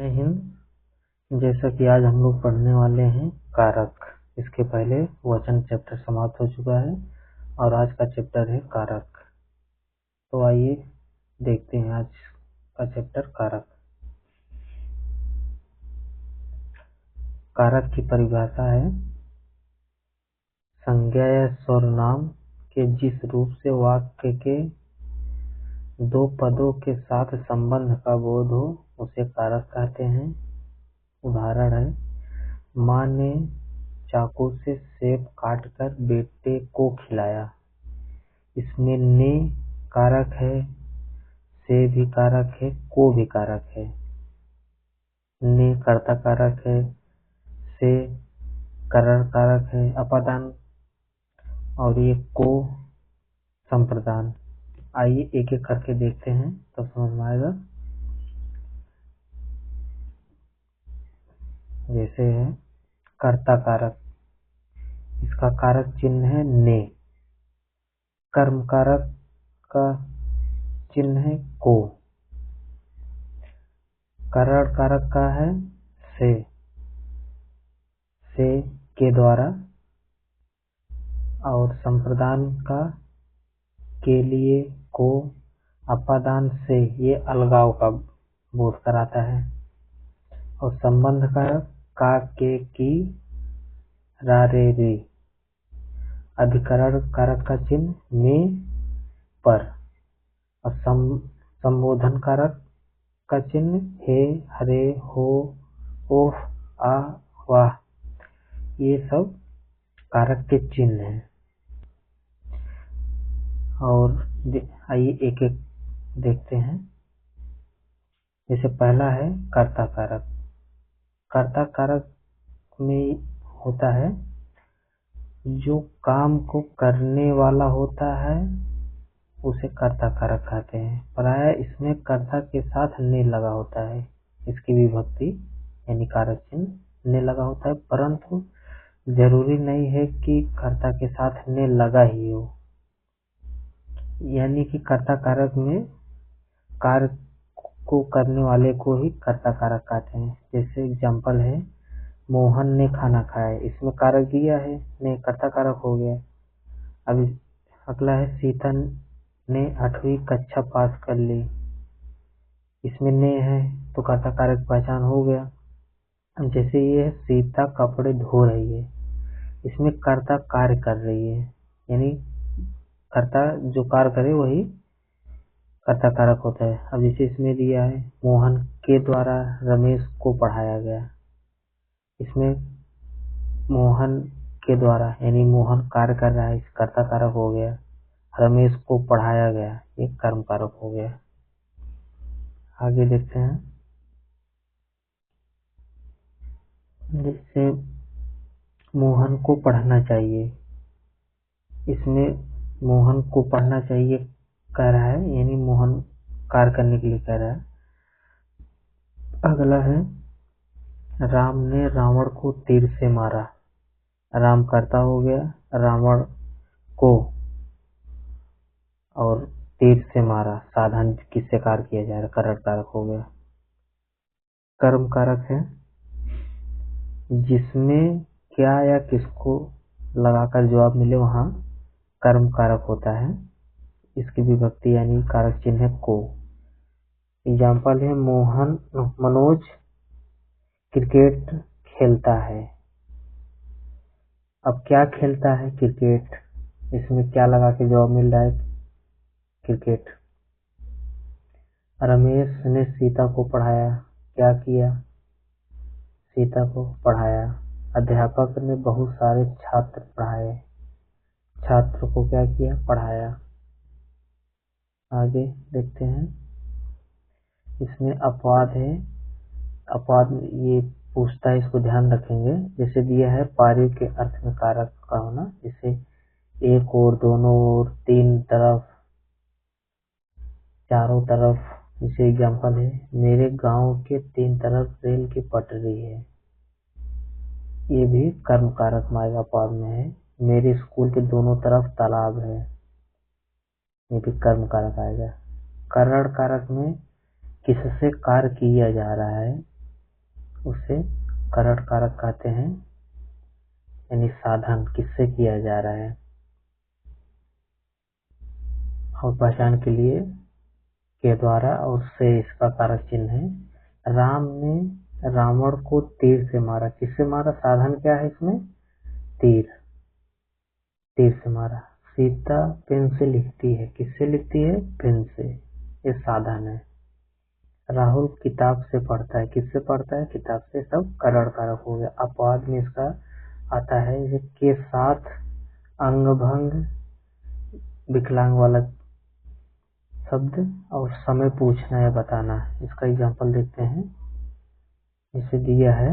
जय हिंद। जैसा कि आज हम लोग पढ़ने वाले हैं कारक। इसके पहले वचन चैप्टर समाप्त हो चुका है और आज का चैप्टर है कारक। तो आइए देखते हैं आज का चैप्टर कारक। कारक की परिभाषा है संज्ञा या सर्वनाम के जिस रूप से वाक्य के दो पदों के साथ संबंध का बोध हो उसे कारक कहते हैं। उदाहरण है, माँ ने चाकू से सेब काटकर बेटे को खिलाया। इसमें ने कारक है, से भी कारक है, को भी कारक है। ने कर्ता कारक है, से करण कारक है, अपादान, और ये को संप्रदान। आइए एक एक करके देखते हैं तो समझ में आएगा। जैसे है कर्ता कारक, इसका कारक चिन्ह है ने। कर्म कारक का चिन्ह है को। करण कारक का है से के द्वारा, और संप्रदान का के लिए को, अपादान से ये अलगाव का बोध कराता है, और संबंध कारक का, के, की, रा, रे, रे। अधिकरण कारक का चिन्ह में, पर, और संबोधन कारक का चिन्ह हे, हरे, हो, ओह, आ, वाह। ये सब कारक के चिन्ह हैं। और आइए एक एक देखते हैं। जैसे पहला है कर्ता कारक। कर्ता कारक में होता है जो काम को करने वाला होता है उसे कर्ता कारक कहते हैं। प्राय इसमें कर्ता के साथ ने लगा होता है। इसकी विभक्ति यानी कारक चिन्ह ने लगा होता है, परंतु जरूरी नहीं है कि कर्ता के साथ ने लगा ही हो। यानी कि कर्ता कारक में कार्य को करने वाले को ही कर्ता कारक कहते हैं। जैसे एग्जाम्पल है, मोहन ने खाना खाया। इसमें कारक दिया है, ने कर्ता कारक हो गया। अब अगला है, सीता ने 8वीं कक्षा पास कर ली। इसमें ने है तो कर्ता कारक पहचान हो गया। जैसे ये है, सीता कपड़े धो रही है। इसमें कर्ता कार्य कर रही है, यानी कर्ता जो कार्य करे वही कर्ता कारक होता है। अब जैसे इसमें दिया है, मोहन के द्वारा रमेश को पढ़ाया गया। इसमें मोहन के द्वारा यानी मोहन कार्य कर रहा है, इस कर्ता कारक हो गया। रमेश को पढ़ाया गया, एक कर्म कारक हो गया। आगे देखते हैं। जैसे मोहन को पढ़ना चाहिए। इसमें मोहन को पढ़ना चाहिए कह रहा है, यानी मोहन कार्य करने के लिए कह रहा है। अगला है, राम ने रावण को तीर से मारा। राम कर्ता हो गया, रावण को, और तीर से मारा साधन किससे कार्य किया जा रहा है, करण कारक हो गया। कर्म कारक है, जिसमें क्या या किसको लगाकर जवाब मिले वहां कर्म कारक होता है। इसकी विभक्ति यानी कारक चिन्ह है को। एग्जाम्पल है, मनोज क्रिकेट खेलता है। अब क्या खेलता है, क्रिकेट। इसमें क्या लगा के जवाब मिल रहा है, क्रिकेट। रमेश ने सीता को पढ़ाया। क्या किया, सीता को पढ़ाया। अध्यापक ने बहुत सारे छात्र पढ़ाए। छात्र को क्या किया, पढ़ाया। आगे देखते हैं। इसमें अपवाद है। अपवाद ये पूछता है, इसको ध्यान रखेंगे। जैसे दिया है, पारी के अर्थ में कारक का होना। जैसे एक ओर, दोनों ओर, तीन तरफ, चारों तरफ। जैसे एग्जाम्पल है, मेरे गांव के 3 तरफ रेल की पटरी है। ये भी कर्म कारक माएगा अपवाद में है। मेरे स्कूल के दोनों तरफ तालाब है। ये भी कर्म कारक आएगा। करण कारक में किससे कार्य किया जा रहा है, उसे करड़ कारक कहते हैं, यानी साधन किससे किया जा रहा है। और पहचान के लिए के द्वारा और से इसका कारक चिन्ह है। राम ने रावण को तीर से मारा, किससे मारा, साधन क्या है इसमें, तीर, तीर से मारा। सीता पेन से लिखती है, किससे लिखती है, पेन से, ये साधन है। राहुल किताब से पढ़ता है, किससे पढ़ता है, किताब से, सब करड़ कारक हो गया। अपवाद में इसका आता है ये के साथ अंग भंग विकलांग वाला शब्द और समय पूछना या बताना। इसका एग्जाम्पल देखते हैं, इसे दिया है,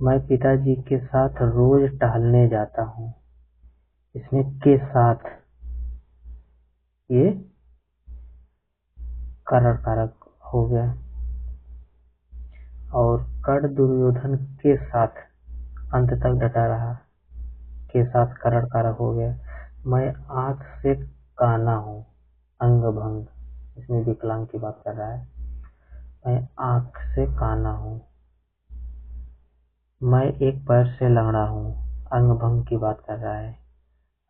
मैं पिताजी के साथ रोज टहलने जाता हूँ। इसमें के साथ ये करड़ कारक हो गया। और कर्ण दुर्योधन के साथ अंत तक डटा रहा, के साथ करड़ कारक हो गया। मैं आंख से काना हूँ, अंग भंग, इसमें विकलांग की बात कर रहा है। मैं आंख से काना हूँ। मैं एक पैर से लंगड़ा हूँ, अंग भंग की बात कर रहा है।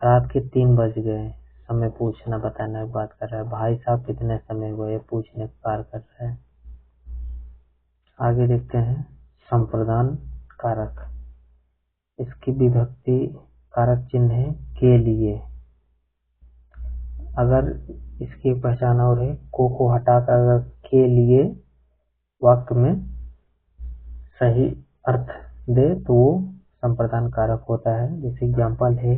रात के 3 बज गए, समय पूछना बताना की बात कर रहा है। भाई साहब कितने समय हुए, पूछने का कार्य कर रहा है। आगे देखते हैं, संप्रदान कारक, इसकी विभक्ति कारक चिन्ह है के लिए। अगर इसकी पहचान और है, को हटाकर अगर के लिए वाक्य में सही अर्थ दे तो वो संप्रदान कारक होता है। जैसे एग्जाम्पल है,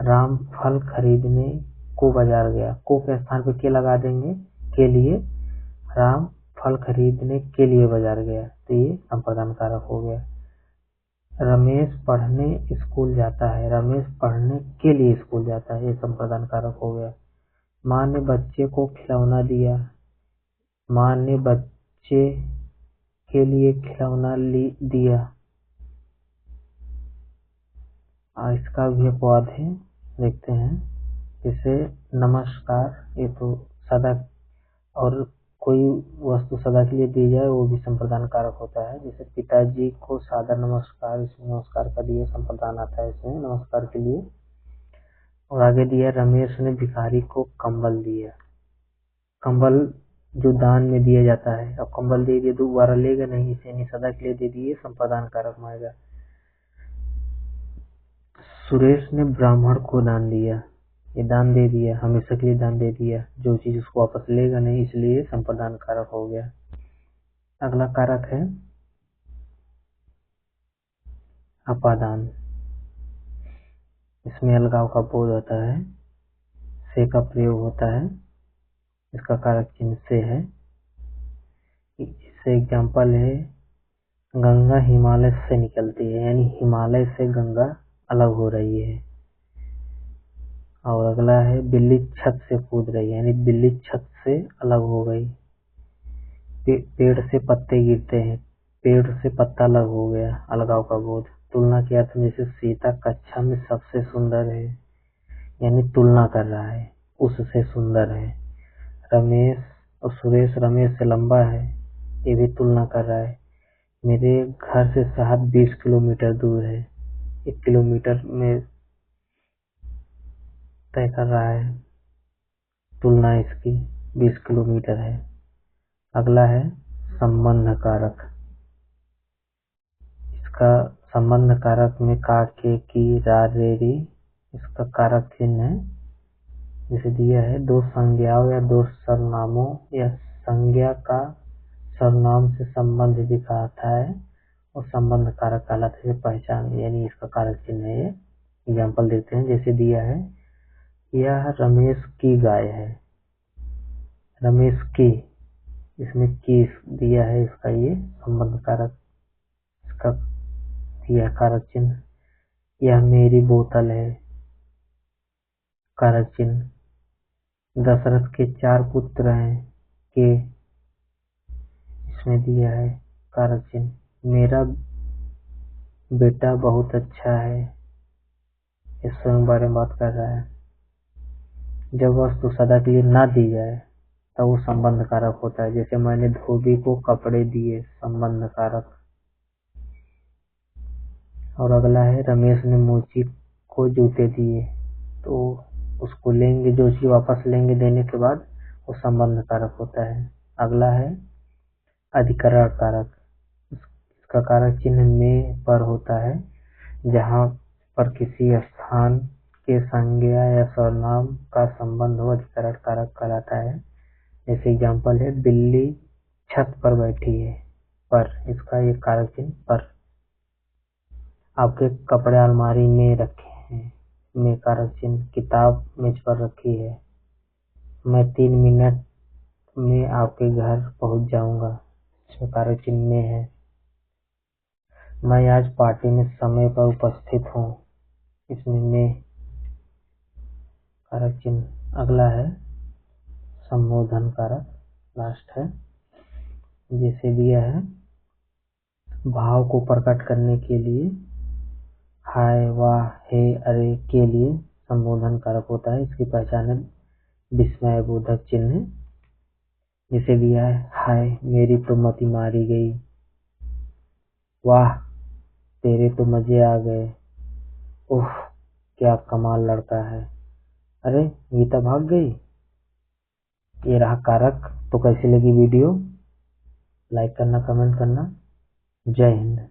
राम फल खरीदने को बाजार गया, को के स्थान पर के लगा देंगे, के लिए, राम फल खरीदने के लिए बाजार गया, तो ये संप्रदान कारक हो गया। रमेश पढ़ने स्कूल जाता है, रमेश पढ़ने के लिए स्कूल जाता है, ये संप्रदान कारक हो गया। माँ ने बच्चे को खिलौना दिया, माँ ने बच्चे के लिए खिलौना दिया। इसका भी अपवाद है, देखते हैं। जैसे नमस्कार, ये तो सदा, और कोई वस्तु सदा के लिए दी जाए वो भी संप्रदान कारक होता है। जैसे पिताजी को सादर नमस्कार, इसमें नमस्कार का दिया संप्रदान आता है इसमें, नमस्कार के लिए। और आगे दिया, रमेश ने भिखारी को कंबल दिया, कंबल जो दान में दिया जाता है, अब कंबल दे दिए दोबारा लेगा नहीं, इसे नहीं, सदा के लिए दे दिए, संप्रदान कारक मानेगा। सुरेश ने ब्राह्मण को दान दिया, ये दान दे दिया, हमेशा के लिए दान दे दिया, जो चीज उसको वापस लेगा नहीं, इसलिए संप्रदान कारक हो गया। अगला कारक है अपादान, इसमें अलगाव का बोध होता है, से का प्रयोग होता है, इसका कारक चिन्ह से है। इससे एग्जाम्पल है, गंगा हिमालय से निकलती है, यानी हिमालय से गंगा अलग हो रही है। और अगला है, बिल्ली छत से कूद रही है, यानी बिल्ली छत से अलग हो गई। पेड़ से पत्ते गिरते हैं, पेड़ से पत्ता अलग हो गया, अलगाव का बोध। तुलना के अर्थ में, जैसे सीता कक्षा में सबसे सुंदर है, यानी तुलना कर रहा है, उससे सुंदर है। रमेश और सुरेश रमेश से लंबा है, ये भी तुलना कर रहा है। मेरे घर से शहर 20 किलोमीटर दूर है, 1 किलोमीटर में तय कर रहा है, तुलना इसकी 20 किलोमीटर है। अगला है संबंध कारक, इसका संबंध कारक में का, के, की, रा, रे, री, इसका कारक चिन्ह है। जैसे दिया है, दो संज्ञाओं या दो सर्वनामों या संज्ञा का सर्वनाम से संबंध दिखाता है और संबंध कारक कहलाता है, पहचान, यानी इसका कारक चिन्ह है। एग्जाम्पल देखते हैं, जैसे दिया है, यह रमेश की गाय है, रमेश की, इसमें की दिया है, इसका ये संबंध कारक, इसका दिया कारक चिन्ह। यह मेरी बोतल है, कारक चिन्ह। दशरथ के 4 पुत्र हैं, के, इसमें दिया है कारक चिन्ह। मेरा बेटा बहुत अच्छा है, इस स्वयं बारे में बात कर रहा है। जब वस्तु सदा के लिए ना दी जाए तब वो संबंध कारक होता है। जैसे मैंने धोबी को कपड़े दिए, संबंध कारक। और अगला है रमेश ने मोची को जूते दिए, तो उसको लेंगे, जो चीज वापस लेंगे देने के बाद वो संबंध कारक होता है। अगला है अधिकरण कारक, इसका कारक चिन्ह में पर होता है, जहाँ पर किसी स्थान के संज्ञा या सर्वनाम का संबंध हो अधिकरण कारक कहलाता है। जैसे एग्जाम्पल है बिल्ली छत पर बैठी है, पर इसका ये कारक चिन्ह पर। आपके कपड़े अलमारी में रखे हैं, में कारक चिन्ह। किताब मेज पर रखी है, मैं 3 मिनट में आपके घर पहुंच जाऊंगा, इसमें कारक चिन्ह में है। मैं आज पार्टी में समय पर उपस्थित हूँ, इसमें में कारक चिन्ह। अगला है संबोधन कारक, लास्ट है, जैसे दिया है भाव को प्रकट करने के लिए हाय वाह हे अरे के लिए संबोधन कारक होता है। इसकी पहचान है विस्मय बोधक चिन्ह, जैसे दिया है हाय मेरी तो मति मारी गई, वाह तेरे तो मजे आ गए, ओह क्या कमाल लड़का है, अरे गीता भाग गई। ये रहा कारक। तो कैसी लगी वीडियो, लाइक करना, कमेंट करना। जय हिंद।